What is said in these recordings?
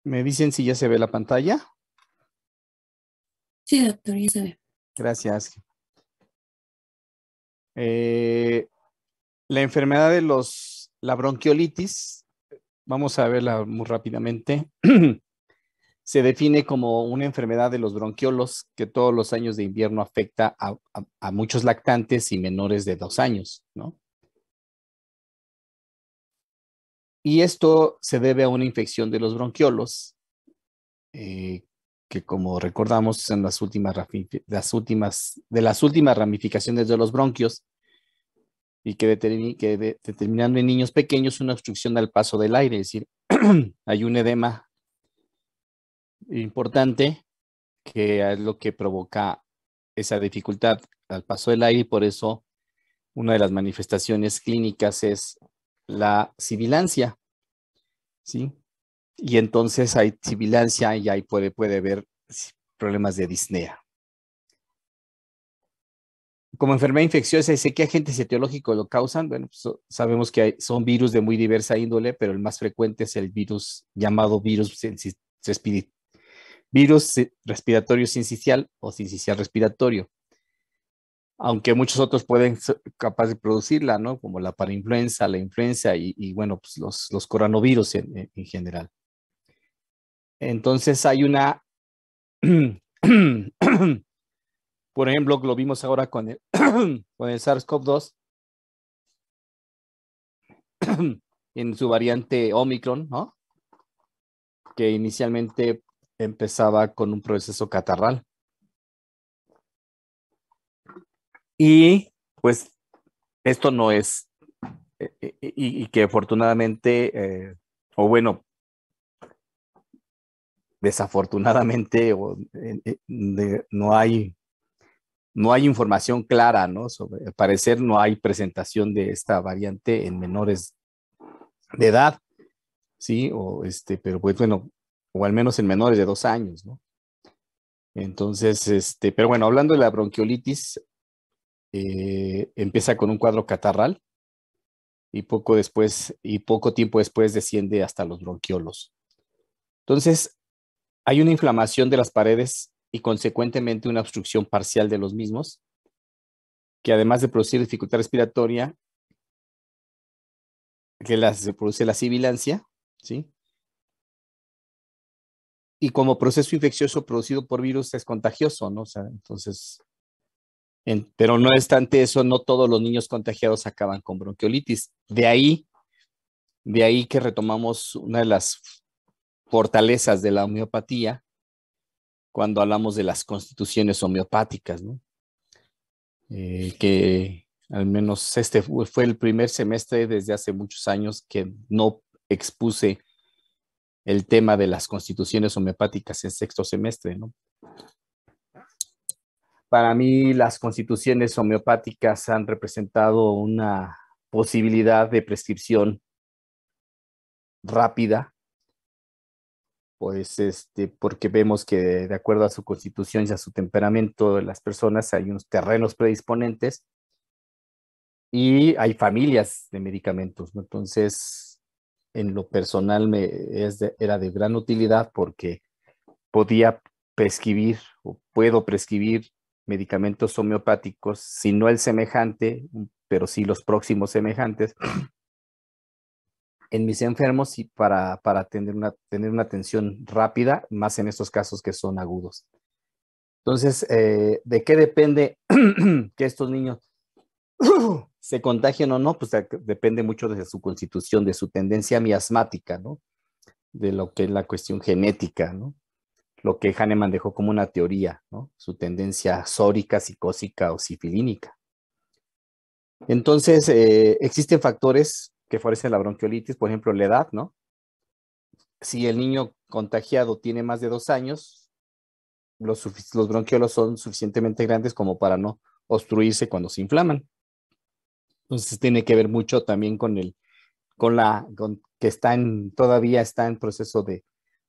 ¿Me dicen si ya se ve la pantalla? Sí, doctor, ya se ve. Gracias. La enfermedad de la bronquiolitis, vamos a verla muy rápidamente, se define como una enfermedad de los bronquiolos que todos los años de invierno afecta a muchos lactantes y menores de 2 años, ¿no? Y esto se debe a una infección de los bronquiolos, que como recordamos son las últimas ramificaciones de los bronquios y que determinan en niños pequeños una obstrucción al paso del aire, es decir, hay un edema importante que es lo que provoca esa dificultad al paso del aire y por eso una de las manifestaciones clínicas es la sibilancia, ¿sí? Y entonces hay sibilancia y ahí puede haber problemas de disnea. Como enfermedad infecciosa, ¿sé qué agentes etiológicos lo causan? Bueno, pues, sabemos que son virus de muy diversa índole, pero el más frecuente es el virus llamado virus respiratorio sincicial o sincicial respiratorio. Aunque muchos otros pueden ser capaces de producirla, ¿no? Como la parainfluenza, la influenza y bueno, pues los coronavirus en general. Entonces hay una, por ejemplo, lo vimos ahora con el, con el SARS-CoV-2 en su variante Omicron, ¿no? Que inicialmente empezaba con un proceso catarral. Y pues esto no es, y que afortunadamente, o bueno, desafortunadamente, no hay información clara, ¿no? Al parecer no hay presentación de esta variante en menores de edad, ¿sí? Pero pues bueno, o al menos en menores de 2 años, ¿no? Entonces, pero bueno, hablando de la bronquiolitis, empieza con un cuadro catarral y poco tiempo después desciende hasta los bronquiolos. Entonces, hay una inflamación de las paredes y consecuentemente una obstrucción parcial de los mismos, que además de producir dificultad respiratoria, se produce la sibilancia, ¿sí? Y como proceso infeccioso producido por virus es contagioso, ¿no? O sea, entonces, pero no obstante eso, no todos los niños contagiados acaban con bronquiolitis. De ahí que retomamos una de las fortalezas de la homeopatía cuando hablamos de las constituciones homeopáticas, ¿no? Que al menos este fue el primer semestre desde hace muchos años que no expuse el tema de las constituciones homeopáticas en sexto semestre, ¿no? Para mí, las constituciones homeopáticas han representado una posibilidad de prescripción rápida, pues porque vemos que de acuerdo a su constitución y a su temperamento de las personas hay unos terrenos predisponentes y hay familias de medicamentos, ¿no? Entonces, en lo personal era de gran utilidad porque podía prescribir o puedo prescribir medicamentos homeopáticos, si no el semejante, pero sí los próximos semejantes, en mis enfermos y para tener una atención rápida, más en estos casos que son agudos. Entonces, ¿de qué depende que estos niños se contagien o no? Pues depende mucho de su constitución, de su tendencia miasmática, ¿no? De lo que es la cuestión genética, ¿no? Lo que Hahnemann dejó como una teoría, ¿no? Su tendencia sórica, psicósica o sifilínica. Entonces, existen factores que favorecen la bronquiolitis, por ejemplo, la edad, ¿no? Si el niño contagiado tiene más de 2 años, los bronquiolos son suficientemente grandes como para no obstruirse cuando se inflaman. Entonces, tiene que ver mucho también con que todavía está en proceso de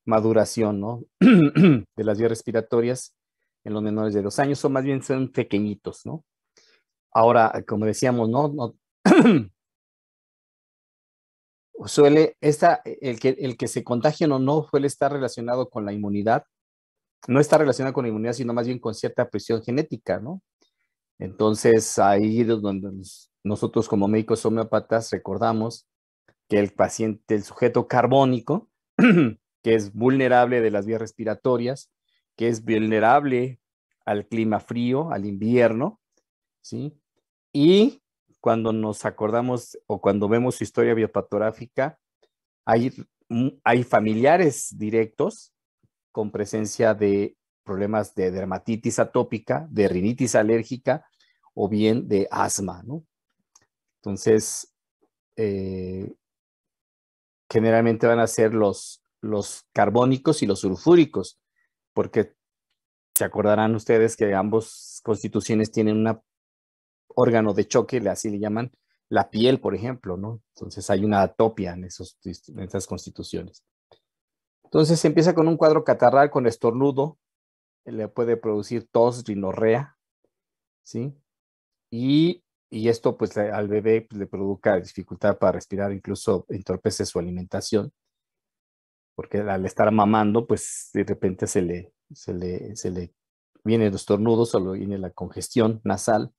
maduración, ¿no? De las vías respiratorias en los menores de 2 años, o más bien son pequeñitos, ¿no? Ahora, como decíamos, ¿no? el que se contagie o no suele estar relacionado con la inmunidad, no está relacionado con la inmunidad, sino más bien con cierta presión genética, ¿no? Entonces, ahí es donde nosotros como médicos homeópatas recordamos que el paciente, el sujeto carbónico, que es vulnerable de las vías respiratorias, que es vulnerable al clima frío, al invierno, ¿sí? Y cuando nos acordamos o cuando vemos su historia biopatográfica, hay, hay familiares directos con presencia de problemas de dermatitis atópica, de rinitis alérgica o bien de asma, ¿no? Entonces, eh, generalmente van a ser los carbónicos y los sulfúricos, porque se acordarán ustedes que ambos constituciones tienen un órgano de choque, así le llaman, la piel, por ejemplo, ¿no? Entonces hay una atopia en esas constituciones. Entonces se empieza con un cuadro catarral con estornudo, le puede producir tos, rinorrea, ¿sí? Y esto pues al bebé pues, le provoca dificultad para respirar, incluso entorpece su alimentación, porque al estar mamando pues de repente se le viene los estornudos o viene la congestión nasal.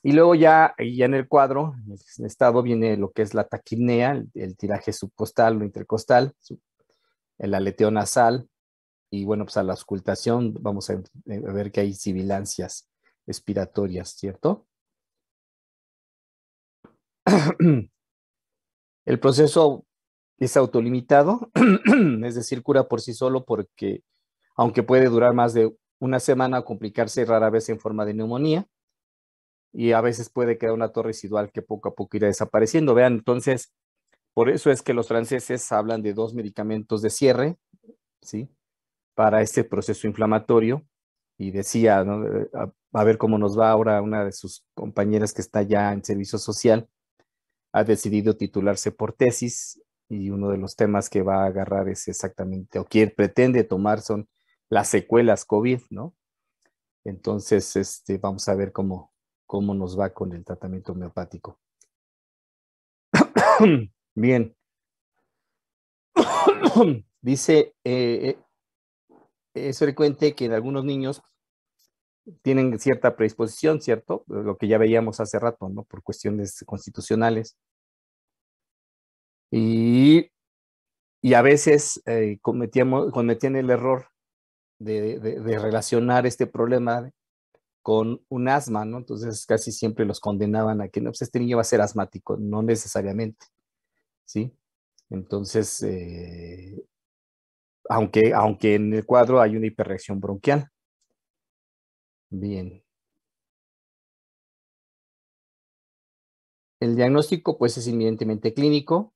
Y luego ya en el cuadro, en el estado, viene lo que es la taquipnea, el tiraje subcostal o intercostal, el aleteo nasal, y bueno, pues a la auscultación vamos a ver que hay sibilancias expiratorias, ¿cierto? El proceso es autolimitado, es decir, cura por sí solo porque, aunque puede durar más de una semana o complicarse rara vez en forma de neumonía, y a veces puede quedar una torre residual que poco a poco irá desapareciendo. Vean, entonces, por eso es que los franceses hablan de 2 medicamentos de cierre, ¿sí? Para este proceso inflamatorio. Y decía, ¿no? A ver cómo nos va ahora una de sus compañeras que está ya en servicio social, ha decidido titularse por tesis y uno de los temas que va a agarrar es exactamente, o quien pretende tomar son las secuelas COVID, ¿no? Entonces, vamos a ver cómo nos va con el tratamiento homeopático. Bien. Dice, es frecuente que en algunos niños tienen cierta predisposición, ¿cierto? Lo que ya veíamos hace rato, ¿no? Por cuestiones constitucionales. Y, y a veces cometían el error de relacionar este problema con un asma, ¿no? Entonces casi siempre los condenaban a que no, pues este niño va a ser asmático, no necesariamente, ¿sí? Entonces, aunque en el cuadro hay una hiperreacción bronquial. Bien. El diagnóstico, pues, es evidentemente clínico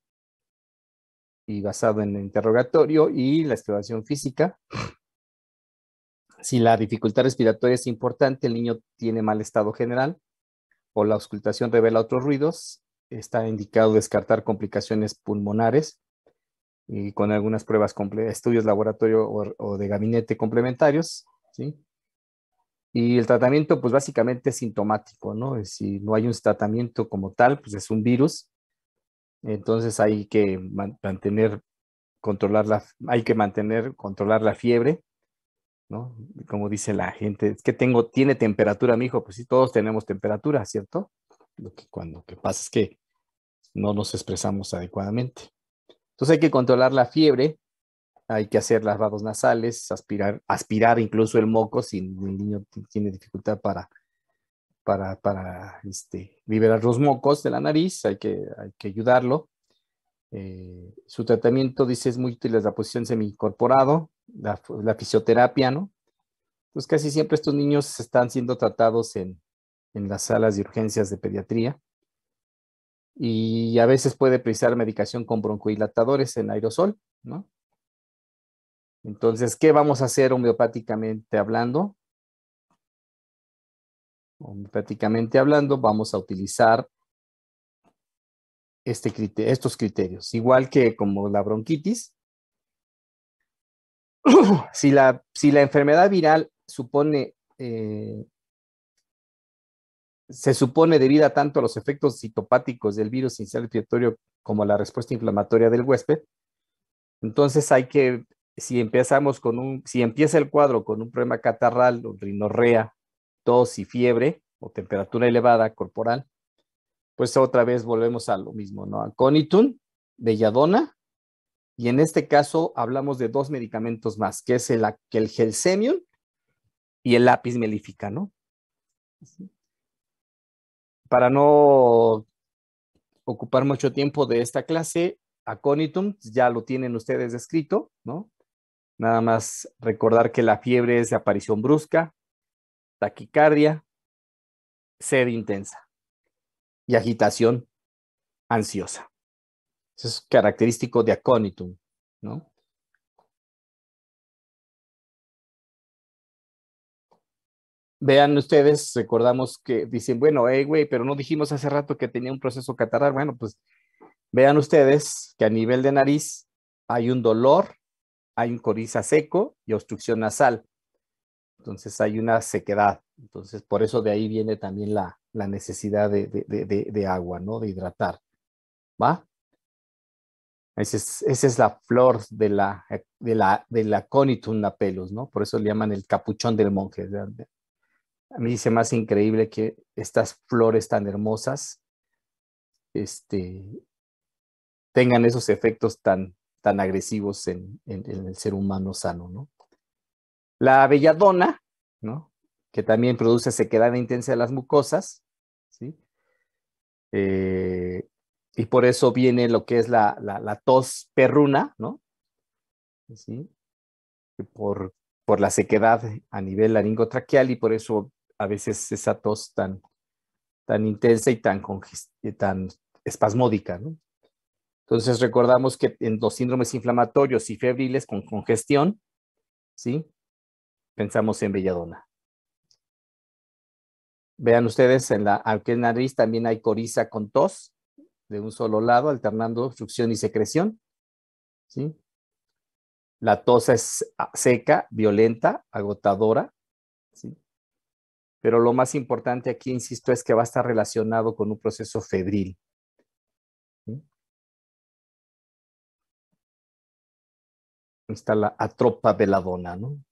y basado en el interrogatorio y la exploración física. Si la dificultad respiratoria es importante, el niño tiene mal estado general o la auscultación revela otros ruidos, está indicado descartar complicaciones pulmonares y con algunas pruebas, estudios laboratorio o de gabinete complementarios, ¿sí? Y el tratamiento, pues básicamente es sintomático, ¿no? Si no hay un tratamiento como tal, pues es un virus, entonces hay que mantener, controlar la fiebre, ¿no? Como dice la gente, es que tiene temperatura mi hijo, pues sí, todos tenemos temperatura, ¿cierto? Lo que pasa es que no nos expresamos adecuadamente. Entonces hay que controlar la fiebre, hay que hacer lavados nasales, aspirar incluso el moco si el niño tiene dificultad para liberar los mocos de la nariz, hay que ayudarlo. Su tratamiento, dice, es muy útil la posición semi-incorporado, la fisioterapia, ¿no? Pues casi siempre estos niños están siendo tratados en las salas de urgencias de pediatría y a veces puede precisar medicación con broncodilatadores en aerosol, ¿no? Entonces, ¿qué vamos a hacer homeopáticamente hablando? Homeopáticamente hablando, vamos a utilizar estos criterios. Igual que como la bronquitis, si la enfermedad viral supone se supone debido a tanto a los efectos citopáticos del virus inicial respiratorio como a la respuesta inflamatoria del huésped. Entonces hay que, si empieza el cuadro con un problema catarral, o rinorrea, tos y fiebre, o temperatura elevada corporal, pues otra vez volvemos a lo mismo, ¿no? Aconitum, belladona, y en este caso hablamos de dos medicamentos más, que es el Gelsemium y el lápiz melífica, ¿no? Para no ocupar mucho tiempo de esta clase, aconitum ya lo tienen ustedes descrito, ¿no? Nada más recordar que la fiebre es de aparición brusca, taquicardia, sed intensa y agitación ansiosa. Eso es característico de aconitum, ¿no? Vean ustedes, recordamos que dicen, bueno, güey, pero no dijimos hace rato que tenía un proceso catarral. Bueno, pues vean ustedes que a nivel de nariz hay un dolor, hay un coriza seco y obstrucción nasal. Entonces hay una sequedad. Entonces por eso de ahí viene también la necesidad de agua, ¿no? De hidratar. ¿Va? Esa es la flor de la Conitum napellus, ¿no? Por eso le llaman el capuchón del monje. A mí se me hace increíble que estas flores tan hermosas este, tengan esos efectos tan agresivos en el ser humano sano, ¿no? La belladona, ¿no? Que también produce sequedad intensa de las mucosas, ¿sí? Eh, y por eso viene lo que es la tos perruna, ¿no? ¿Sí? Por la sequedad a nivel laringotraqueal y por eso a veces esa tos tan intensa y tan espasmódica, ¿no? Entonces recordamos que en los síndromes inflamatorios y febriles con congestión, ¿sí? Pensamos en belladona. Vean ustedes, aunque en nariz también hay coriza con tos de un solo lado, alternando obstrucción y secreción, ¿sí? La tos es seca, violenta, agotadora, ¿sí? Pero lo más importante aquí, insisto, es que va a estar relacionado con un proceso febril, ¿sí? Está la atropa veladona, ¿no?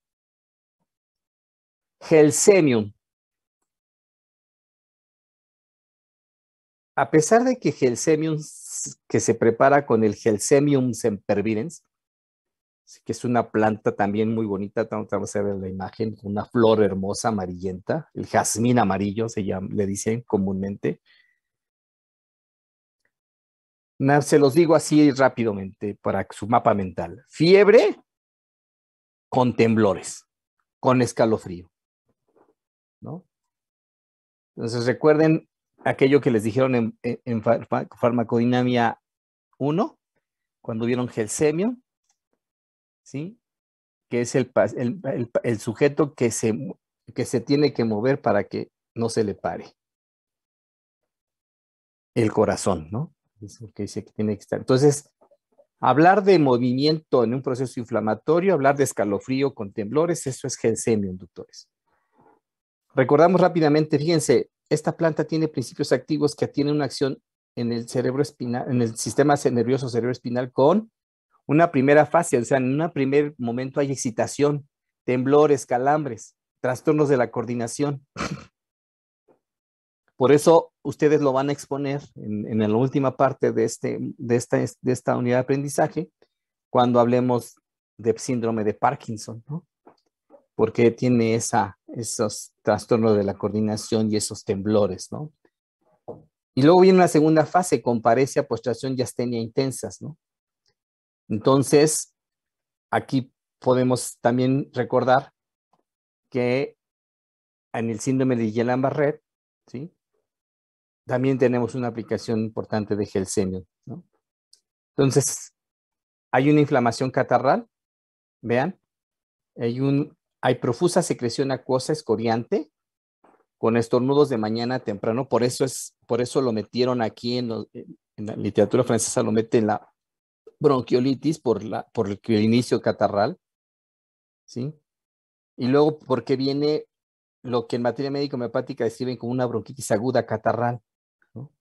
Gelsemium. A pesar de que Gelsemium, que se prepara con el Gelsemium sempervirens, que es una planta también muy bonita, vamos a ver la imagen, una flor hermosa amarillenta, el jazmín amarillo se llama, le dicen comúnmente. Se los digo así rápidamente para su mapa mental. Fiebre con temblores, con escalofrío, ¿no? Entonces recuerden aquello que les dijeron en farmacodinamia 1, cuando vieron Gelsemium, ¿sí? Que es el sujeto que se tiene que mover para que no se le pare. El corazón, ¿no? Es lo que dice que tiene que estar. Entonces, hablar de movimiento en un proceso inflamatorio, hablar de escalofrío con temblores, eso es Gelsemium, doctores. Recordamos rápidamente, fíjense, esta planta tiene principios activos que tienen una acción en el cerebro espinal, en el sistema nervioso cerebroespinal con una primera fase, o sea, en un primer momento hay excitación, temblores, calambres, trastornos de la coordinación. Por eso ustedes lo van a exponer en la última parte de esta unidad de aprendizaje cuando hablemos de síndrome de Parkinson, ¿no? Porque tiene esos trastornos de la coordinación y esos temblores, ¿no? Y luego viene una segunda fase con paresia, postración y astenia intensas, ¿no? Entonces, aquí podemos también recordar que en el síndrome de Guillain-Barré, ¿sí? También tenemos una aplicación importante de Gelsemium, ¿no? Entonces, hay una inflamación catarral, vean, hay profusa secreción acuosa escoriante con estornudos de mañana temprano, por eso lo metieron aquí en la literatura francesa, lo meten en la bronquiolitis por el inicio catarral, ¿sí? Y luego porque viene lo que en materia médica homeopática describen como una bronquitis aguda catarral, ¿no?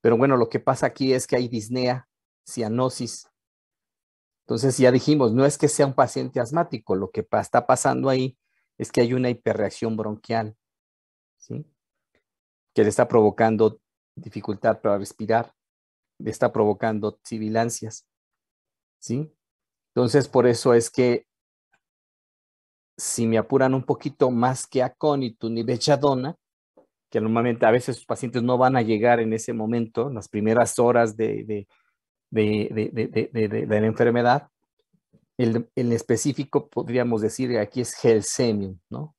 Pero bueno, lo que pasa aquí es que hay disnea, cianosis. Entonces ya dijimos, no es que sea un paciente asmático, lo que está pasando ahí es que hay una hiperreacción bronquial, ¿sí? Que le está provocando dificultad para respirar, le está provocando sibilancias, ¿sí? Entonces, por eso es que si me apuran un poquito más que acónitum y belladona, que normalmente a veces los pacientes no van a llegar en ese momento, en las primeras horas de la enfermedad, el específico podríamos decir que aquí es Gelsemium, ¿no?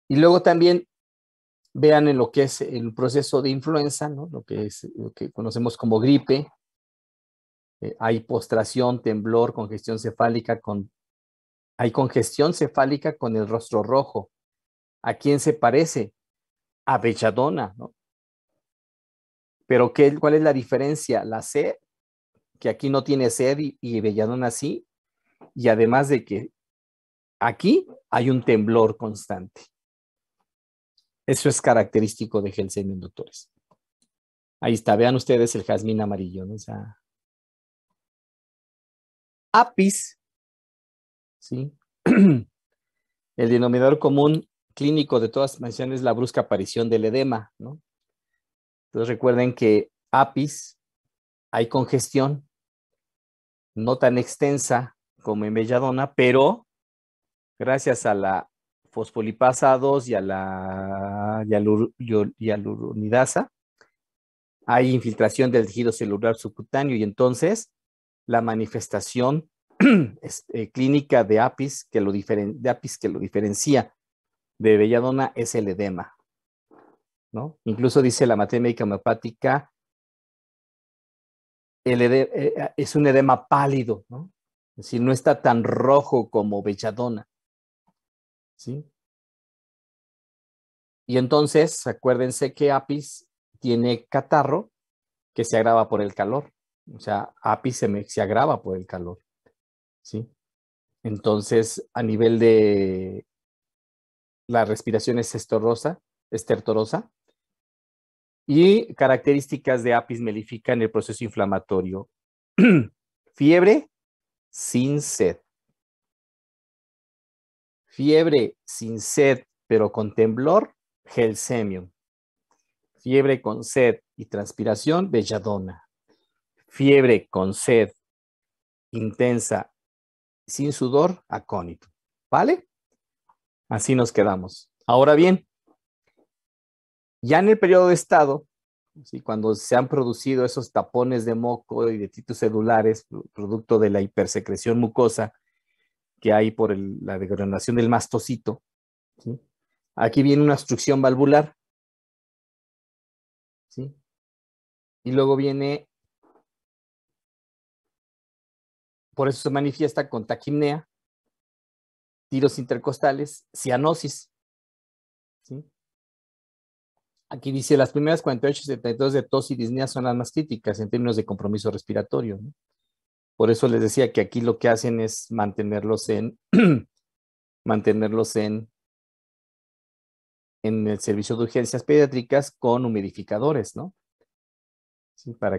Y luego también vean en lo que es el proceso de influenza, ¿no? Lo que conocemos como gripe. Hay postración, temblor, congestión cefálica, hay congestión cefálica con el rostro rojo. ¿A quién se parece? A belladona, ¿no? Pero ¿cuál es la diferencia? La sed, que aquí no tiene sed y belladona sí, y además de que aquí hay un temblor constante. Eso es característico de Gelsemium, doctores. Ahí está, vean ustedes el jazmín amarillo, ¿no? O sea, Apis, ¿sí? El denominador común clínico de todas las menciones es la brusca aparición del edema, ¿no? Entonces recuerden que Apis hay congestión, no tan extensa como en belladona, pero gracias a la fosfolipasa 2 y a la hialuronidasa, hay infiltración del tejido celular subcutáneo y entonces la manifestación clínica de Apis que lo diferencia de belladona es el edema, ¿no? Incluso dice la materia médica homeopática, es un edema pálido, ¿no? Es decir, no está tan rojo como belladona, ¿sí? Y entonces, acuérdense que Apis tiene catarro que se agrava por el calor. O sea, Apis se agrava por el calor, ¿sí? Entonces, a nivel de la respiración es estertorosa, y características de Apis mellifica en el proceso inflamatorio. Fiebre sin sed. Fiebre sin sed, pero con temblor, Gelsemium. Fiebre con sed y transpiración, belladona. Fiebre con sed intensa, sin sudor, acónito. ¿Vale? Así nos quedamos. Ahora bien, ya en el periodo de estado, ¿sí? Cuando se han producido esos tapones de moco y detritos celulares, producto de la hipersecreción mucosa que hay por la degradación del mastocito, ¿sí? Aquí viene una obstrucción valvular, ¿sí? Y luego viene, por eso se manifiesta con taquimnea, tiros intercostales, cianosis, ¿sí? Aquí dice, las primeras 48 y 72 de tos y disnea son las más críticas en términos de compromiso respiratorio, ¿no? Por eso les decía que aquí lo que hacen es mantenerlos mantenerlos en el servicio de urgencias pediátricas con humidificadores, ¿no? Sí, para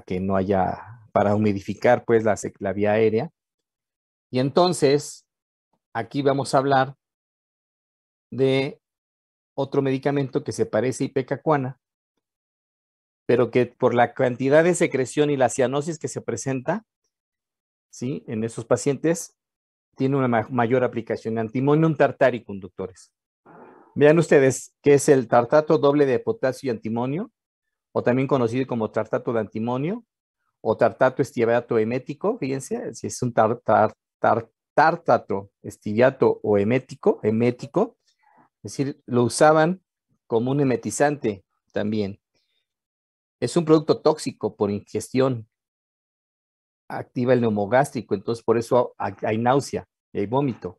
que no haya, para humidificar pues la vía aérea. Y entonces, aquí vamos a hablar de otro medicamento que se parece a ipecacuana, pero que por la cantidad de secreción y la cianosis que se presenta, ¿sí? En esos pacientes, tiene una mayor aplicación. Antimonium tartaricum, doctores. Vean ustedes qué es el tartato doble de potasio y antimonio, o también conocido como tartato de antimonio, o tartato estiviato emético. Fíjense, si es un tartato estiviato o emético, es decir, lo usaban como un emetizante también. Es un producto tóxico por ingestión, activa el neumogástrico, entonces por eso hay náusea y hay vómito.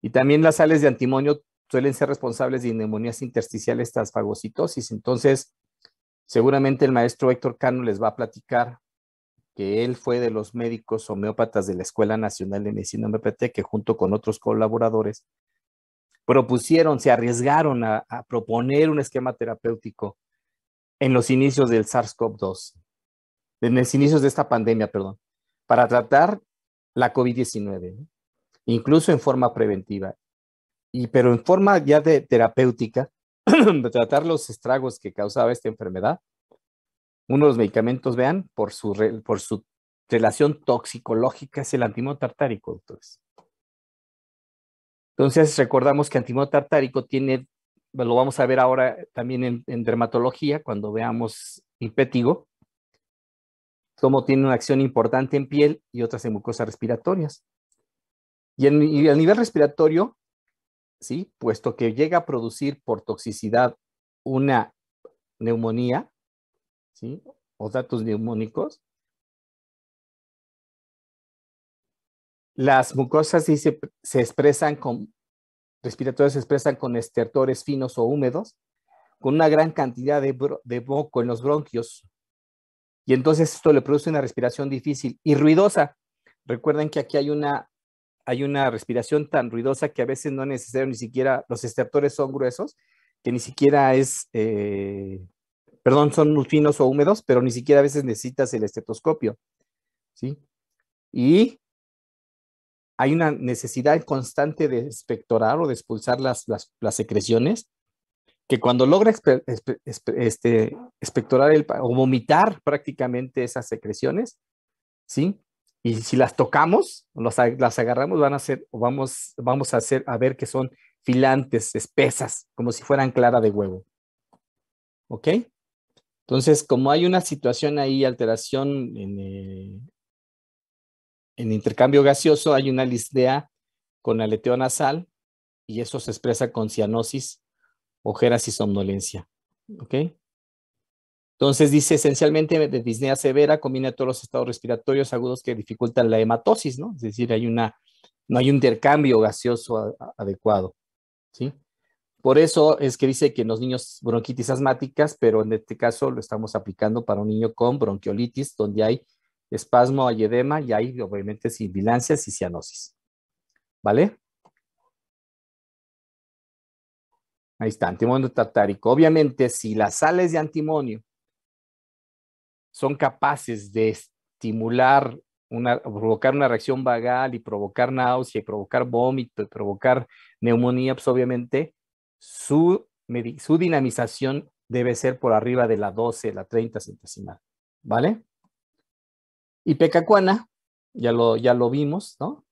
Y también las sales de antimonio suelen ser responsables de neumonías intersticiales tras fagocitosis. Entonces, seguramente el maestro Héctor Cano les va a platicar que él fue de los médicos homeópatas de la Escuela Nacional de Medicina Homeopática, que junto con otros colaboradores propusieron, se arriesgaron a proponer un esquema terapéutico en los inicios del SARS-CoV-2, en los inicios de esta pandemia, perdón, para tratar la COVID-19, ¿no? Incluso en forma preventiva, pero en forma ya de terapéutica, de tratar los estragos que causaba esta enfermedad. Uno de los medicamentos, vean, por su relación toxicológica, es el antimono tartárico, doctores. Entonces, recordamos que antimono tartárico tiene, lo vamos a ver ahora también en dermatología, cuando veamos impétigo, cómo tiene una acción importante en piel y otras en mucosas respiratorias. Y a nivel respiratorio, ¿sí? Puesto que llega a producir por toxicidad una neumonía, ¿sí? O datos neumónicos, las mucosas sí se expresan con, respiratorias se expresan con estertores finos o húmedos, con una gran cantidad de moco en los bronquios. Y entonces esto le produce una respiración difícil y ruidosa. Recuerden que aquí hay una respiración tan ruidosa que a veces no es necesario ni siquiera, los estertores son gruesos, que ni siquiera perdón, son muy finos o húmedos, pero ni siquiera a veces necesitas el estetoscopio, ¿sí? Y hay una necesidad constante de expectorar o de expulsar las secreciones, que cuando logra expectorar o vomitar prácticamente esas secreciones, ¿sí? Y si las tocamos, las agarramos, van a ser, o vamos a ver que son filantes, espesas, como si fueran clara de huevo. ¿Ok? Entonces, como hay una situación ahí, alteración en intercambio gaseoso, hay una lisdea con aleteo nasal y eso se expresa con cianosis, ojeras y somnolencia. ¿Ok? Entonces dice esencialmente de disnea severa, combina todos los estados respiratorios agudos que dificultan la hematosis, ¿no? Es decir, no hay un intercambio gaseoso adecuado, ¿sí? Por eso es que dice que en los niños bronquitis asmáticas, pero en este caso lo estamos aplicando para un niño con bronquiolitis, donde hay espasmo, hay edema y hay obviamente sibilancias y cianosis. ¿Vale? Ahí está, antimonio tartárico. Obviamente, si las sales de antimonio son capaces de estimular, provocar una reacción vagal y provocar náusea y provocar vómito y provocar neumonía, pues obviamente su dinamización debe ser por arriba de la 12, la 30 centesimal, ¿vale? Y pecacuana, ya lo vimos, ¿no?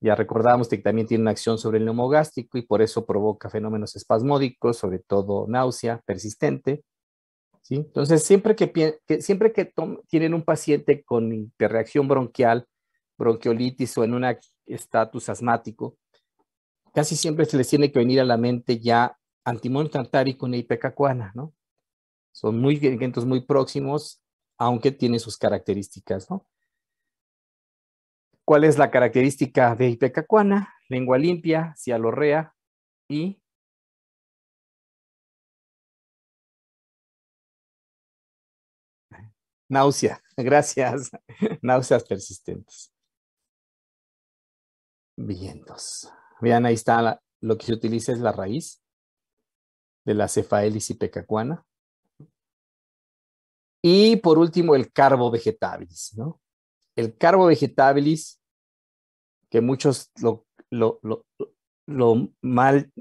Ya recordamos que también tiene una acción sobre el neumogástrico y por eso provoca fenómenos espasmódicos, sobre todo náusea persistente, ¿sí? Entonces, siempre que tienen un paciente con hiperreacción bronquial, bronquiolitis o en un estatus asmático, casi siempre se les tiene que venir a la mente ya antimonio tartárico y ipecacuana, ¿no? Son medicamentos muy próximos, aunque tienen sus características, ¿no? ¿Cuál es la característica de ipecacuana? Lengua limpia, cialorrea y náusea. Gracias. Náuseas persistentes. Vientos. Vean, ahí está lo que se utiliza es la raíz de la Cephaelis ipecacuana. Y por último, el carbo vegetabilis, ¿no? El carbo vegetabilis, que muchos lo mal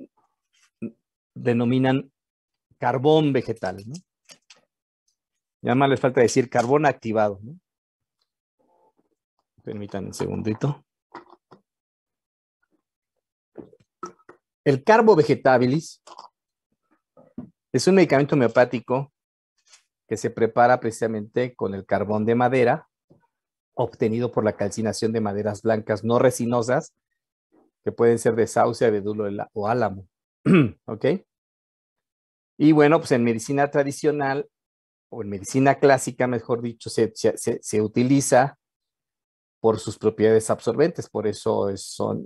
denominan carbón vegetal, ¿no? Ya más les falta decir carbón activado, ¿no? Permítanme un segundito. El carbo vegetabilis es un medicamento homeopático que se prepara precisamente con el carbón de madera obtenido por la calcinación de maderas blancas no resinosas, que pueden ser de sauce, abedulo o álamo. ¿Ok? Y bueno, pues en medicina tradicional, o en medicina clásica, mejor dicho, se utiliza por sus propiedades absorbentes, por eso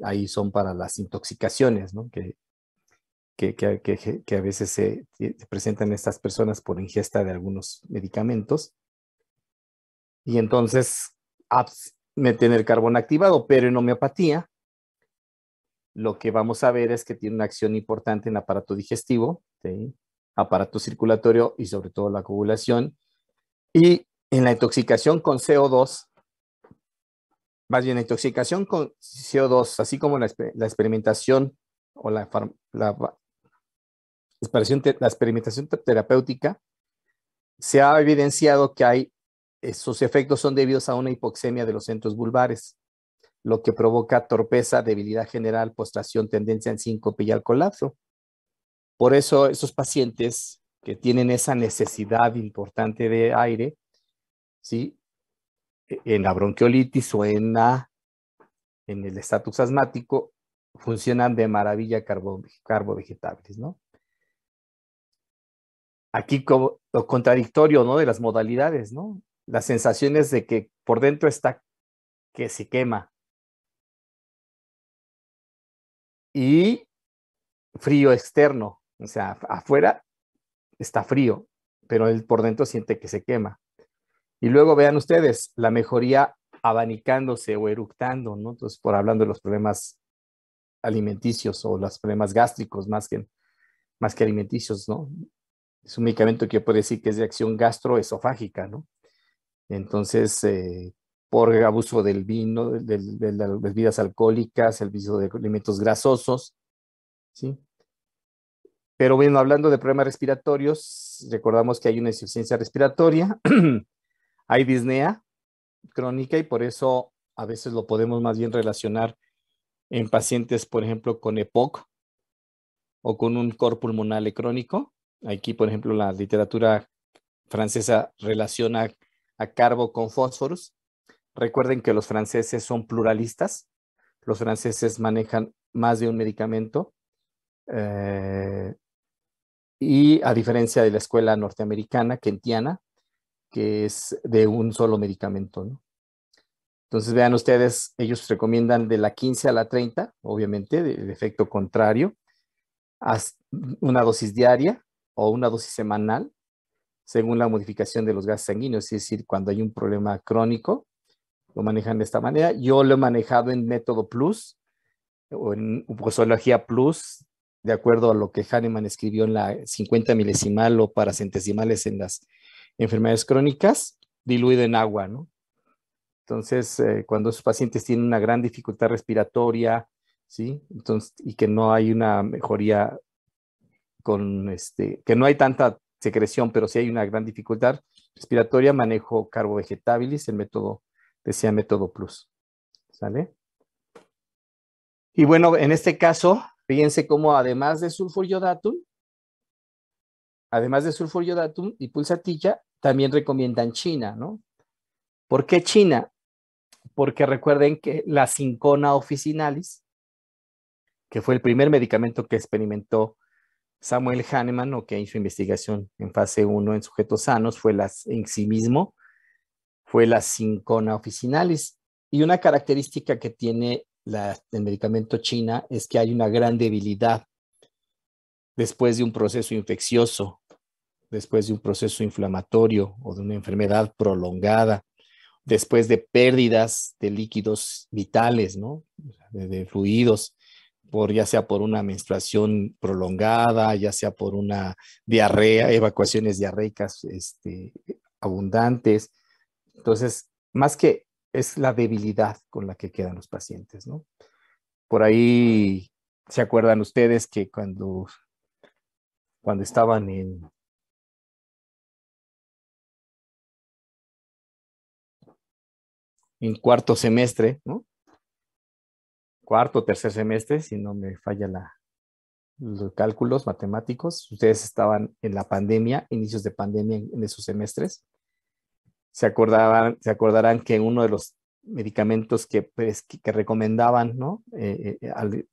ahí son para las intoxicaciones, ¿no? Que a veces se presentan estas personas por ingesta de algunos medicamentos. y entonces meten el carbón activado, pero en homeopatía lo que vamos a ver es que tiene una acción importante en el aparato digestivo, ¿sí? Aparato circulatorio y sobre todo la coagulación. Y en la intoxicación con CO2, más bien la intoxicación con CO2, así como la experimentación o la experimentación terapéutica, se ha evidenciado que sus efectos son debidos a una hipoxemia de los centros vulvares, lo que provoca torpeza, debilidad general, postración, tendencia en síncope y al colapso. Por eso esos pacientes que tienen esa necesidad importante de aire, ¿sí? En la bronquiolitis o en el estatus asmático, funcionan de maravilla carbovegetales, ¿no? Aquí como lo contradictorio, ¿no? De las modalidades, ¿no? Las sensaciones de que por dentro está que se quema y frío externo, o sea, afuera está frío, pero él por dentro siente que se quema. Y luego vean ustedes la mejoría abanicándose o eructando, ¿no? Entonces, por hablando de los problemas alimenticios o los problemas gástricos más que alimenticios, ¿no? Es un medicamento que puede decir que es de acción gastroesofágica, ¿no? Entonces, por abuso del vino, de las bebidas alcohólicas, el uso de alimentos grasosos, ¿sí? Pero bueno, hablando de problemas respiratorios, recordamos que hay una insuficiencia respiratoria, hay disnea crónica y por eso a veces lo podemos más bien relacionar en pacientes, por ejemplo, con EPOC o con un cor pulmonale crónico. Aquí, por ejemplo, la literatura francesa relaciona a carbo con fósforos. Recuerden que los franceses son pluralistas. Los franceses manejan más de un medicamento. Y a diferencia de la escuela norteamericana, kentiana, que es de un solo medicamento, ¿no? Entonces, vean ustedes, ellos recomiendan de la 15 a la 30, obviamente, de efecto contrario, una dosis diaria o una dosis semanal, según la modificación de los gases sanguíneos, es decir, cuando hay un problema crónico, lo manejan de esta manera. Yo lo he manejado en método plus o en posología plus, de acuerdo a lo que Hahnemann escribió en la 50 milesimal o paracentesimales en las enfermedades crónicas, diluido en agua, ¿no? Entonces, cuando esos pacientes tienen una gran dificultad respiratoria, ¿sí? Entonces, y que no hay una mejoría que no hay tanta secreción, pero sí hay una gran dificultad respiratoria, manejo carbovegetabilis, el método, decía método plus, ¿sale? Y bueno, en este caso, fíjense cómo además de sulfuriodatum y pulsatilla, también recomiendan China, ¿no? ¿Por qué China? Porque recuerden que la Cinchona officinalis, que fue el primer medicamento que experimentó Samuel Hahnemann o que hizo investigación en fase 1 en sujetos sanos, en sí mismo, fue la Cinchona officinalis. Y una característica que tiene el medicamento China es que hay una gran debilidad después de un proceso infeccioso, después de un proceso inflamatorio o de una enfermedad prolongada, después de pérdidas de líquidos vitales, ¿no? De fluidos, ya sea por una menstruación prolongada, ya sea por una diarrea, evacuaciones diarreicas abundantes. Entonces, más que es la debilidad con la que quedan los pacientes, ¿no? Por ahí se acuerdan ustedes que cuando estaban en cuarto semestre, ¿no? Cuarto o tercer semestre, si no me falla los cálculos matemáticos, ustedes estaban en la pandemia, inicios de pandemia en esos semestres. Se acordarán que uno de los medicamentos que recomendaban, ¿no?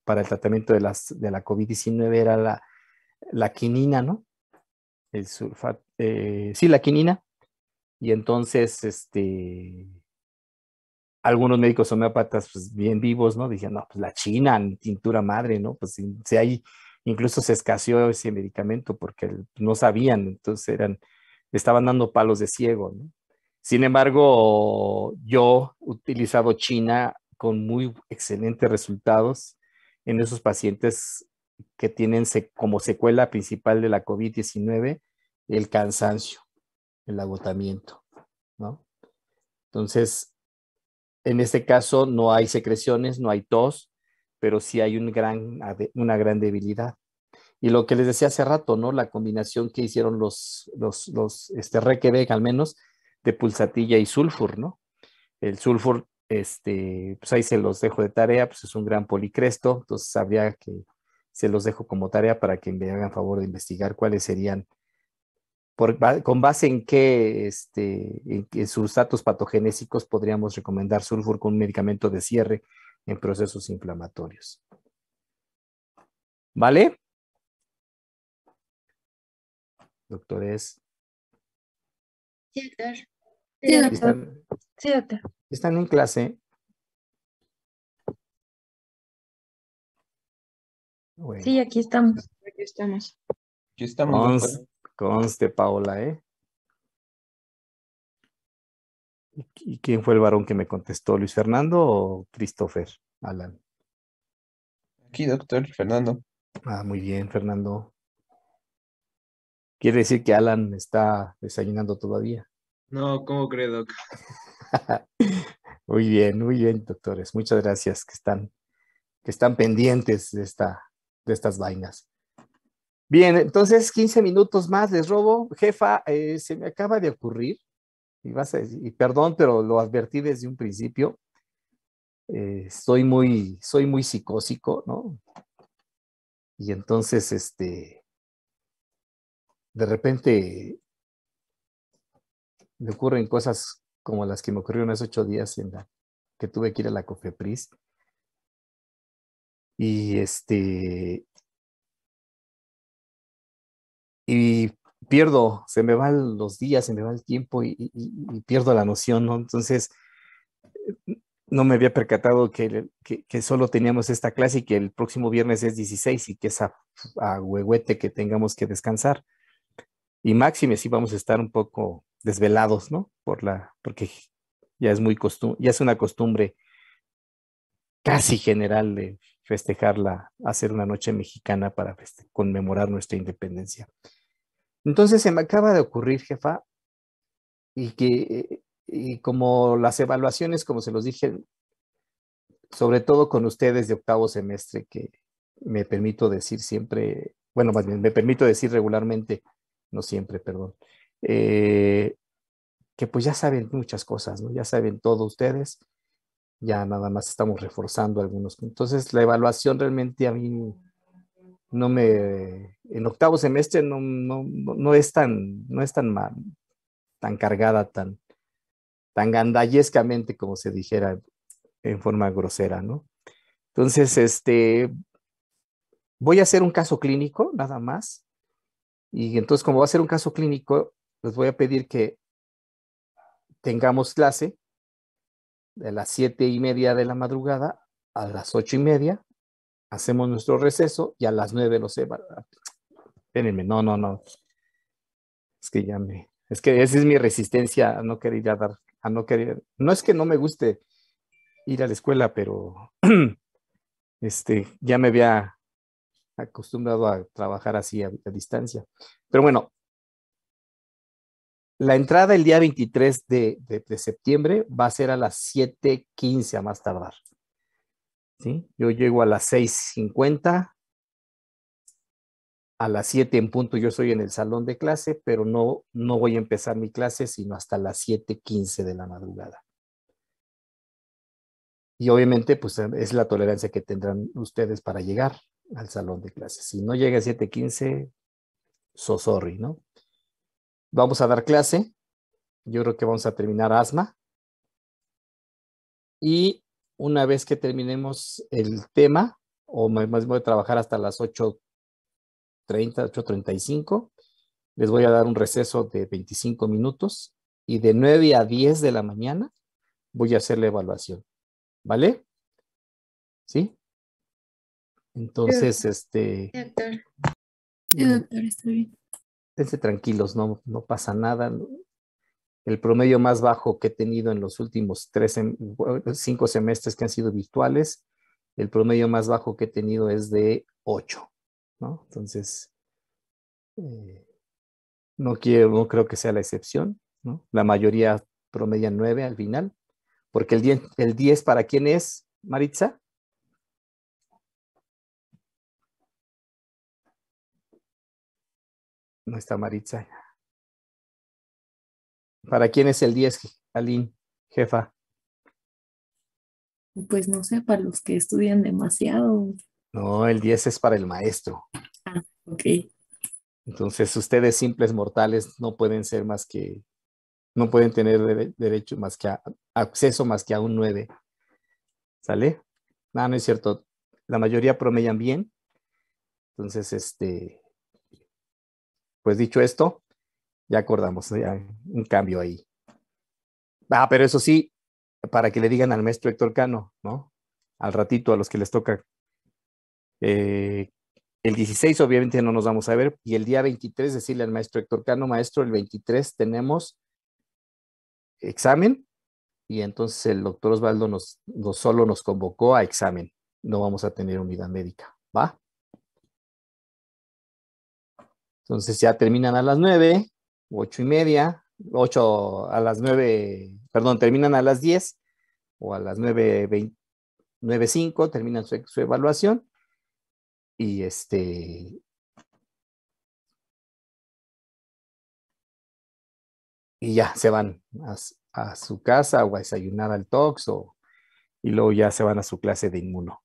Para el tratamiento de la COVID-19 era la quinina, ¿no? El sulfato, sí, la quinina. Y entonces, algunos médicos homeópatas, pues bien vivos, ¿no? Dijeron, no, pues la China, tintura madre, ¿no? Pues si hay, incluso se escaseó ese medicamento porque no sabían, entonces estaban dando palos de ciego, ¿no? Sin embargo, yo he utilizado China con muy excelentes resultados en esos pacientes que tienen como secuela principal de la COVID-19 el cansancio, el agotamiento, ¿no? Entonces, en este caso no hay secreciones, no hay tos, pero sí hay una gran debilidad. Y lo que les decía hace rato, ¿no? La combinación que hicieron Requebec, al menos, de pulsatilla y sulfur, ¿no? El sulfur, pues ahí se los dejo de tarea, pues es un gran policresto, entonces habría que, se los dejo como tarea para que me hagan favor de investigar cuáles serían, con base en qué, en sus datos patogenésicos podríamos recomendar sulfur con un medicamento de cierre en procesos inflamatorios. ¿Vale? Doctores. Sí, doctor. Sí, doctor. Sí, doctor. ¿Están en clase? Bueno. Sí, aquí estamos. Aquí estamos. Aquí estamos, doctor. Conste, Paola, ¿eh? ¿Y quién fue el varón que me contestó? ¿Luis Fernando o Christopher? Alan. Aquí, doctor Fernando. Ah, muy bien, Fernando. ¿Quiere decir que Alan está desayunando todavía? No, ¿cómo cree, doc? Muy bien, doctores. Muchas gracias que están pendientes de estas vainas. Bien, entonces 15 minutos más les robo. Jefa, se me acaba de ocurrir, y perdón, pero lo advertí desde un principio. Soy muy psicósico, ¿no? Y entonces, de repente me ocurren cosas como las que me ocurrieron hace 8 días que tuve que ir a la Cofepris. Y y se me van los días, se me va el tiempo y pierdo la noción, ¿no? Entonces, no me había percatado que solo teníamos esta clase y que el próximo viernes es 16 y que es a huehuete que tengamos que descansar. Y máxime sí vamos a estar un poco desvelados, ¿no? Porque ya es una costumbre casi general de hacer una noche mexicana para conmemorar nuestra independencia. Entonces se me acaba de ocurrir, jefa, y como las evaluaciones, como se los dije, sobre todo con ustedes de octavo semestre, que me permito decir siempre, bueno, más bien, me permito decir regularmente, no siempre, perdón, que pues ya saben muchas cosas, ¿no? Ya saben todo ustedes, ya nada más estamos reforzando algunos. Entonces, la evaluación realmente a mí en octavo semestre no es tan cargada, tan gandallescamente como se dijera en forma grosera, ¿no? Entonces, voy a hacer un caso clínico, nada más. Y entonces, como va a ser un caso clínico, les voy a pedir que tengamos clase de las 7:30 de la madrugada a las 8:30. Hacemos nuestro receso y a las 9 los espérenme, no. Es que esa es mi resistencia a no querer ir no es que no me guste ir a la escuela, pero ya me había acostumbrado a trabajar así a distancia. Pero bueno, la entrada el día 23 de septiembre va a ser a las 7:15 a más tardar. ¿Sí? Yo llego a las 6:50, a las 7 en punto yo estoy en el salón de clase, pero no voy a empezar mi clase sino hasta las 7:15 de la madrugada. Y obviamente, pues es la tolerancia que tendrán ustedes para llegar al salón de clases. Si no llega a 7:15, so sorry, ¿no? Vamos a dar clase. Yo creo que vamos a terminar asma. Y una vez que terminemos el tema, o más voy a trabajar hasta las 8:30, 8:35, les voy a dar un receso de 25 minutos y de 9 a 10 de la mañana voy a hacer la evaluación. ¿Vale? ¿Sí? Entonces, Sí, doctor. Sí, doctor, está bien. esténse tranquilos, no pasa nada. El promedio más bajo que he tenido en los últimos 5 semestres que han sido virtuales, el promedio más bajo que he tenido es de 8, ¿no? Entonces, no creo que sea la excepción, ¿no? La mayoría promedian 9 al final, porque el 10 ¿para quién es, Maritza? No está Maritza. ¿Para quién es el 10, Aline, jefa? Pues no sé, para los que estudian demasiado. No, el 10 es para el maestro. Ah, ok. Entonces, ustedes simples mortales no pueden ser más que, no pueden tener derecho más que acceso más que a un 9. ¿Sale? No, no es cierto. La mayoría promedian bien. Entonces, pues dicho esto, ya acordamos, ya un cambio ahí. Pero eso sí, para que le digan al maestro Héctor Cano, ¿no? Al ratito a los que les toca. El 16 obviamente no nos vamos a ver, y el día 23 decirle al maestro Héctor Cano, maestro, el 23 tenemos examen, y entonces el doctor Osvaldo solo nos convocó a examen, no vamos a tener unidad médica, ¿va? Entonces ya terminan a las 9, 8:30, 8 a las 9, perdón, terminan a las 10 o a las 9:20, 9:05, terminan su evaluación, y y ya se van a su casa o a desayunar al Tox, y luego ya se van a su clase de inmuno.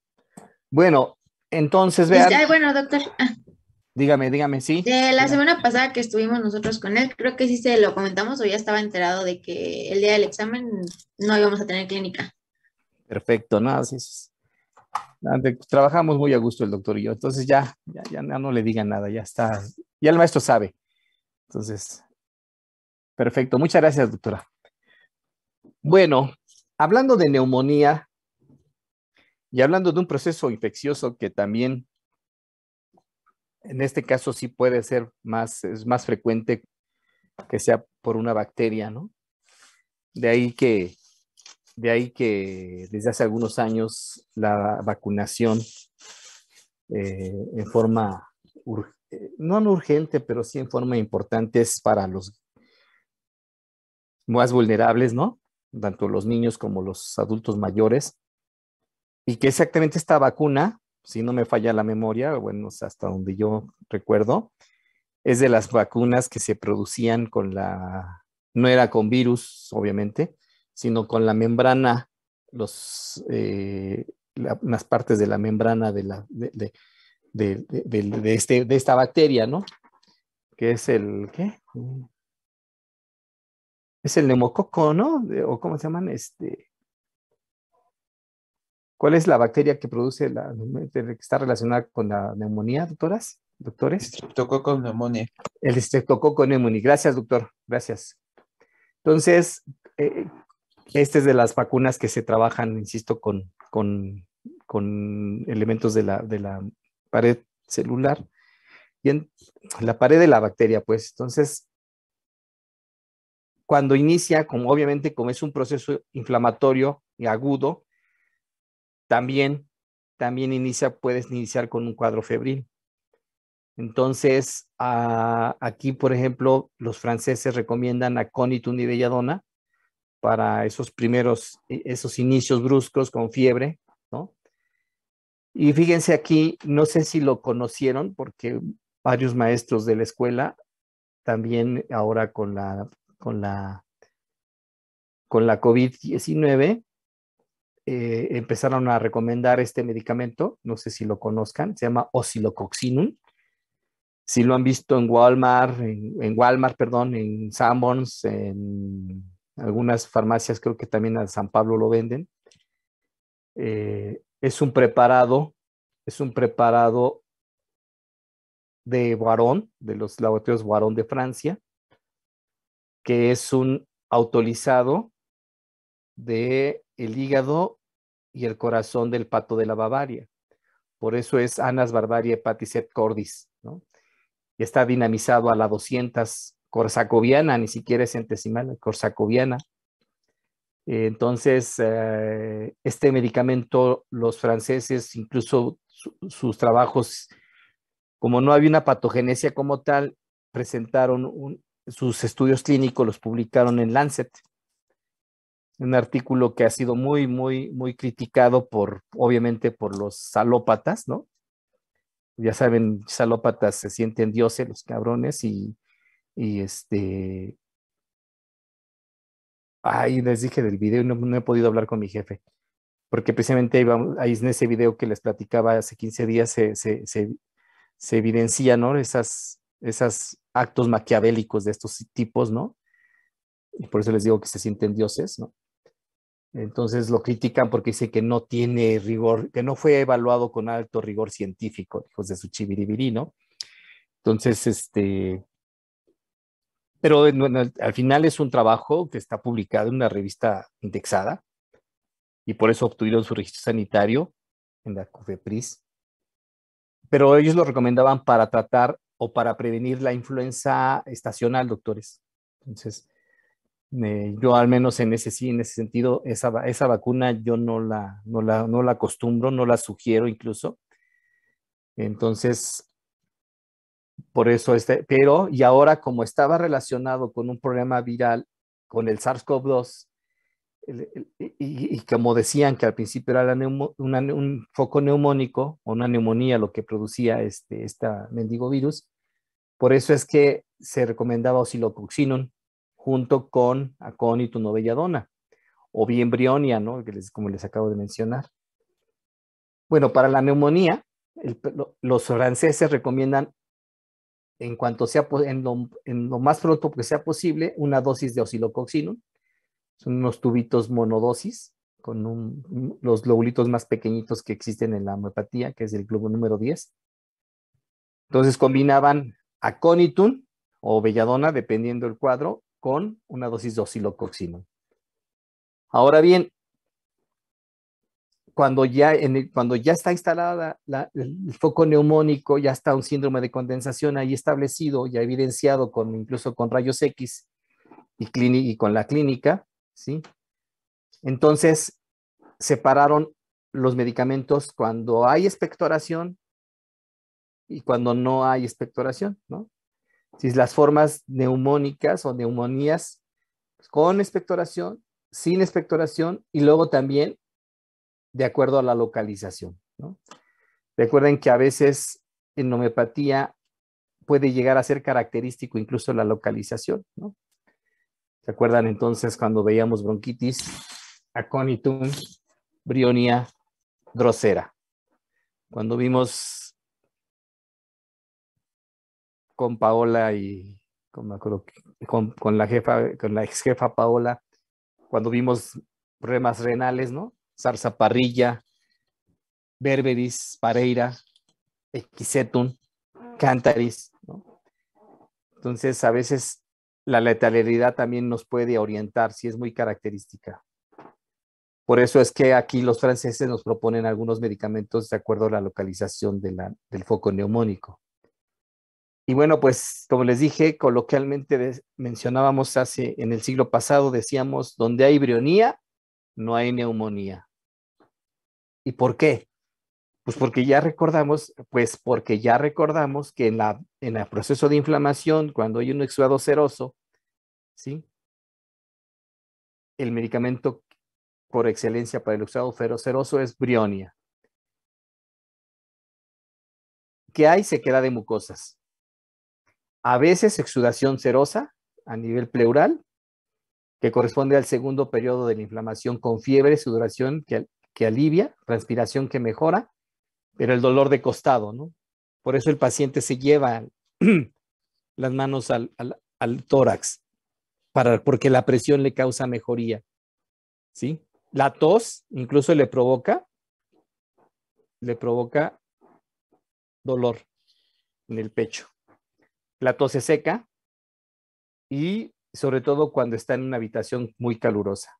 Bueno, entonces vean. Ay, bueno, doctor. Dígame, sí. De la semana pasada que estuvimos nosotros con él, creo que sí se lo comentamos o ya estaba enterado de que el día del examen no íbamos a tener clínica. Perfecto, no, sí, trabajamos muy a gusto el doctor y yo, entonces ya no le digan nada, ya está, ya el maestro sabe. Entonces, perfecto, muchas gracias, doctora. Bueno, hablando de neumonía y hablando de un proceso infeccioso que también, en este caso sí puede ser es más frecuente que sea por una bacteria, ¿no? De ahí que desde hace algunos años la vacunación en forma, no urgente, pero sí en forma importante es para los más vulnerables, ¿no? Tanto los niños como los adultos mayores. Y que exactamente esta vacuna, si no me falla la memoria, bueno, hasta donde yo recuerdo, es de las vacunas que se producían no era con virus, obviamente, sino con la membrana, las partes de la membrana de esta bacteria, ¿no? Que es ¿qué? Es el neumococo, ¿no? ¿O cómo se llaman? ¿Cuál es la bacteria que produce que está relacionada con la neumonía, doctores? Streptococcus pneumoniae. El Streptococcus pneumoniae. Gracias, doctor. Gracias. Entonces, esta es de las vacunas que se trabajan, insisto, con elementos de la pared celular y en la pared de la bacteria, pues. Entonces, cuando inicia, obviamente, como es un proceso inflamatorio y agudo, también puedes iniciar con un cuadro febril. Entonces, aquí, por ejemplo, los franceses recomiendan aconitum y belladona para esos inicios bruscos con fiebre, ¿no? Y fíjense aquí, no sé si lo conocieron, porque varios maestros de la escuela también ahora con la COVID-19 empezaron a recomendar este medicamento, no sé si lo conozcan, se llama Oscillococcinum. Si lo han visto en Walmart, en Sanborns, en algunas farmacias, creo que también a San Pablo lo venden. Es un preparado de Boiron, de los laboratorios Boiron de Francia, que es un autolizado del hígado y el corazón del pato de la Bavaria. Por eso es Anas Barbaria Hepatis et Cordis, ¿no? Y está dinamizado a la 200 corsacoviana, ni siquiera es centesimal, corsacoviana. Entonces, este medicamento, los franceses, incluso sus trabajos, como no había una patogenesia como tal, presentaron sus estudios clínicos, los publicaron en Lancet. Un artículo que ha sido muy, muy, muy criticado obviamente, por los alópatas, ¿no? Ya saben, los alópatas se sienten dioses, los cabrones, y ay, les dije del video y no he podido hablar con mi jefe, porque precisamente ahí en ese video que les platicaba hace 15 días se evidencia, ¿no? Esos actos maquiavélicos de estos tipos, ¿no? Y por eso les digo que se sienten dioses, ¿no? Entonces lo critican porque dice que no tiene rigor, que no fue evaluado con alto rigor científico, hijos de su chibiribiri, ¿no? Entonces, pero al final es un trabajo que está publicado en una revista indexada y por eso obtuvieron su registro sanitario en la COFEPRIS. Pero ellos lo recomendaban para tratar o para prevenir la influenza estacional, doctores. Entonces, yo al menos en ese sentido, esa vacuna yo no la acostumbro, no la sugiero incluso. Entonces, por eso pero, y ahora como estaba relacionado con un problema viral, con el SARS-CoV-2, y como decían que al principio era un foco neumónico o una neumonía lo que producía esta mendigo virus, por eso es que se recomendaba oscilococcinum junto con aconitum o belladona, o bien brionia, ¿no? Como les acabo de mencionar. Bueno, para la neumonía, los franceses recomiendan, en cuanto sea, en lo más pronto que sea posible, una dosis de oscilococcinum. Son unos tubitos monodosis con los globulitos más pequeñitos que existen en la homeopatía, que es el globo número 10. Entonces combinaban aconitum o belladona, dependiendo del cuadro, con una dosis de oscilococcinum. Ahora bien, cuando ya está instalada el foco neumónico, ya está un síndrome de condensación ahí establecido, ya evidenciado incluso con rayos X y con la clínica, ¿sí? Entonces, separaron los medicamentos cuando hay expectoración y cuando no hay expectoración, ¿no? Si las formas neumónicas o neumonías con expectoración, sin expectoración, y luego también de acuerdo a la localización, ¿no? Recuerden que a veces en homeopatía puede llegar a ser característico incluso la localización, ¿no? ¿Se acuerdan entonces cuando veíamos bronquitis, aconitum, brionia, drosera? Cuando vimos con Paola y con la ex jefa Paola, cuando vimos problemas renales, ¿no? Zarzaparrilla, berberis, pareira, equisetum, cántaris, ¿no? Entonces, a veces la letalidad también nos puede orientar si es muy característica. Por eso es que aquí los franceses nos proponen algunos medicamentos de acuerdo a la localización del foco neumónico. Y bueno, pues como les dije, coloquialmente mencionábamos en el siglo pasado, decíamos, donde hay brionía, no hay neumonía. ¿Y por qué? Pues porque ya recordamos que en el proceso de inflamación, cuando hay un exudado seroso, ¿sí? El medicamento por excelencia para el exudado seroso es brionia. ¿Qué hay? Se queda de mucosas. A veces exudación serosa a nivel pleural, que corresponde al segundo periodo de la inflamación con fiebre, sudoración que alivia, transpiración que mejora, pero el dolor de costado, ¿no? Por eso el paciente se lleva las manos al tórax, porque la presión le causa mejoría, ¿sí? La tos incluso le provoca dolor en el pecho. La tos se seca y sobre todo cuando está en una habitación muy calurosa.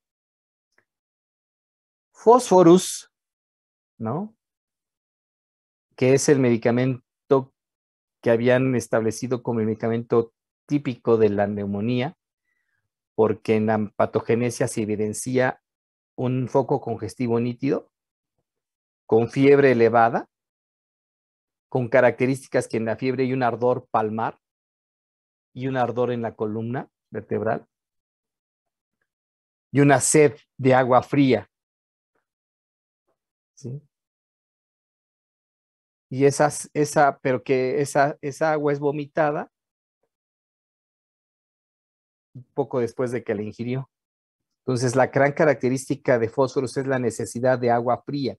Fósforus, ¿no? Que es el medicamento que habían establecido como el medicamento típico de la neumonía, porque en la patogenia se evidencia un foco congestivo nítido, con fiebre elevada, con características que en la fiebre hay un ardor palmar y un ardor en la columna vertebral y una sed de agua fría, ¿sí? Y pero que esa agua es vomitada un poco después de que la ingirió. Entonces, la gran característica de fósforos es la necesidad de agua fría.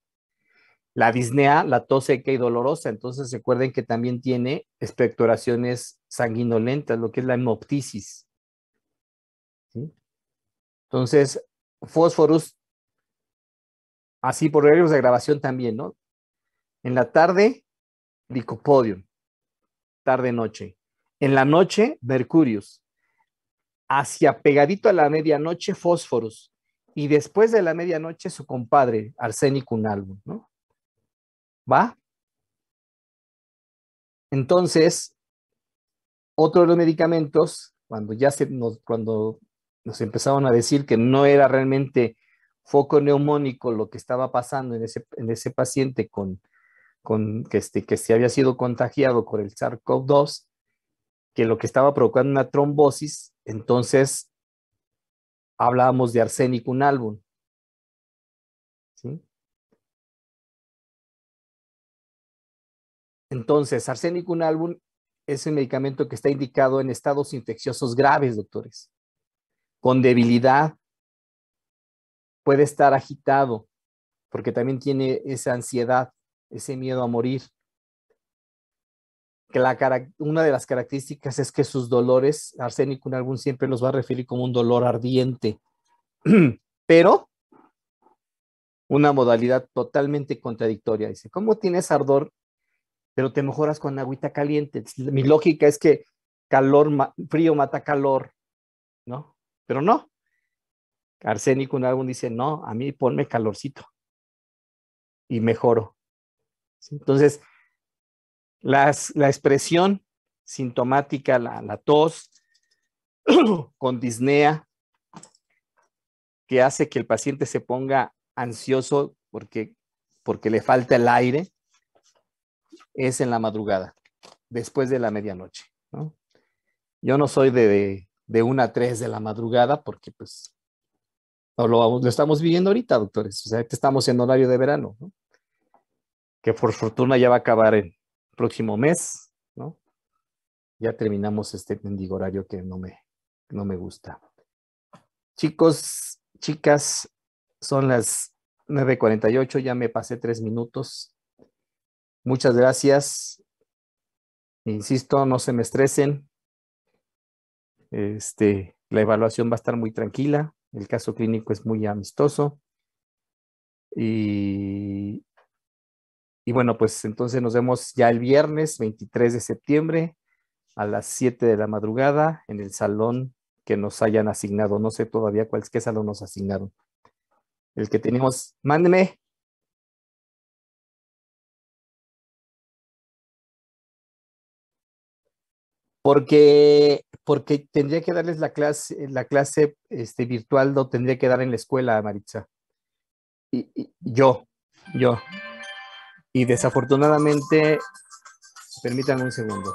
La disnea, la tos seca y dolorosa. Entonces, recuerden que también tiene expectoraciones sanguinolentas, lo que es la hemoptisis, ¿sí? Entonces, fósforos, así por horarios de grabación también, ¿no? En la tarde, licopodium, tarde-noche. En la noche, mercurius. Hacia pegadito a la medianoche, fósforos. Y después de la medianoche, su compadre, arsénico album, ¿no? ¿Va? Entonces, otro de los medicamentos, cuando nos empezaron a decir que no era realmente foco neumónico lo que estaba pasando en ese paciente que se había sido contagiado por el SARS-CoV-2, que lo que estaba provocando una trombosis, entonces hablábamos de arsénico album, ¿sí? Entonces, arsénico album es un medicamento que está indicado en estados infecciosos graves, doctores, con debilidad, puede estar agitado, porque también tiene esa ansiedad, ese miedo a morir. Que una de las características es que sus dolores, arsénico en algún siempre los va a referir como un dolor ardiente, pero una modalidad totalmente contradictoria. Dice, ¿cómo tienes ardor, pero te mejoras con agüita caliente? Mi lógica es que frío mata calor, ¿no? Pero no. Arsénico en algún dice, no, a mí ponme calorcito y mejoro, ¿sí? Entonces, la expresión sintomática, la tos con disnea, que hace que el paciente se ponga ansioso porque le falta el aire, es en la madrugada, después de la medianoche, ¿no? Yo no soy de 1 a 3 de la madrugada porque pues lo estamos viviendo ahorita, doctores. O sea, que estamos en horario de verano, ¿no? Que por fortuna ya va a acabar el próximo mes, ¿no? Ya terminamos este mendigo horario que no me gusta. Chicos, chicas, son las 9:48, ya me pasé 3 minutos. Muchas gracias. Insisto, no se me estresen. La evaluación va a estar muy tranquila. El caso clínico es muy amistoso. Y, y bueno, pues entonces nos vemos ya el viernes 23 de septiembre a las 7 de la madrugada en el salón que nos hayan asignado. No sé todavía qué salón nos asignaron. El que teníamos, mándeme. Porque tendría que darles la clase virtual lo tendría que dar en la escuela, Maritza. Y yo. Y desafortunadamente, permítanme un segundo.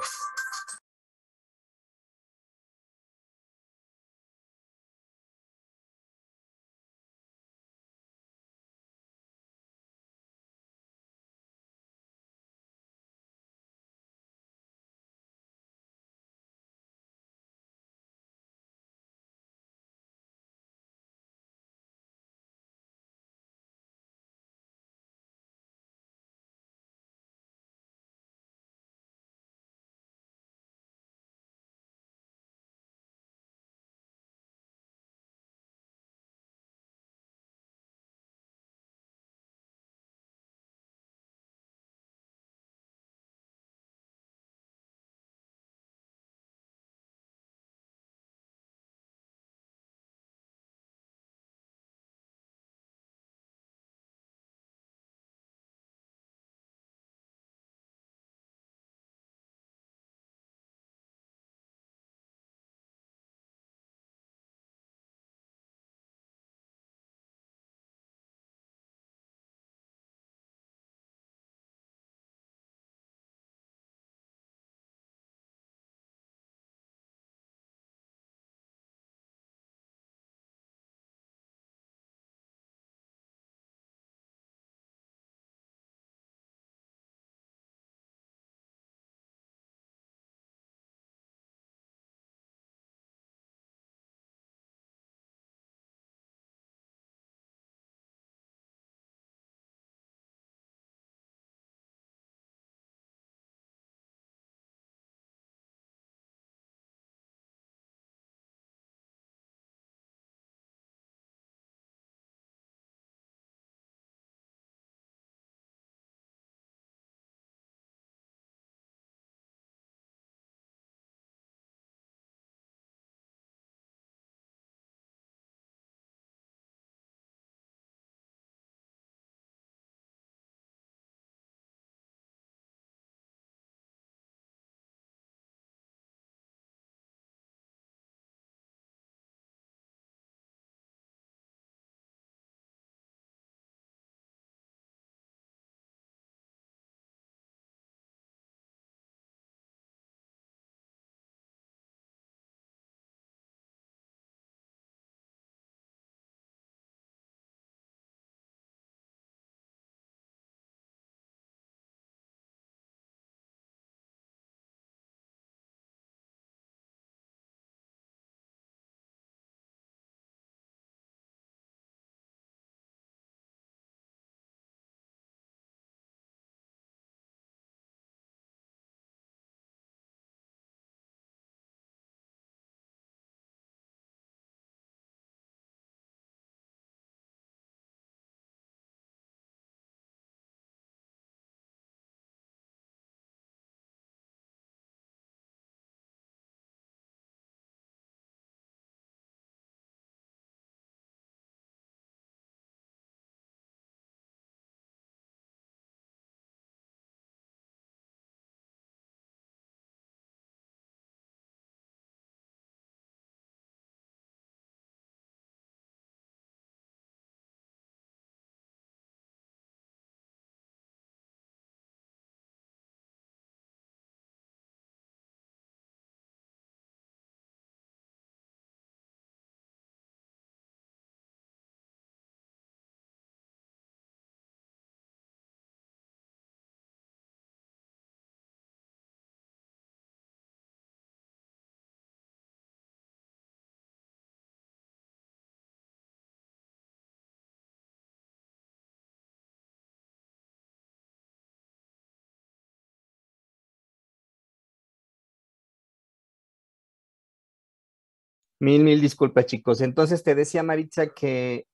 Mil disculpas, chicos. Entonces te decía, Maritza, que,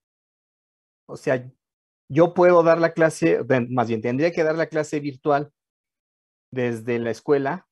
o sea, yo puedo dar la clase, más bien tendría que dar la clase virtual desde la escuela,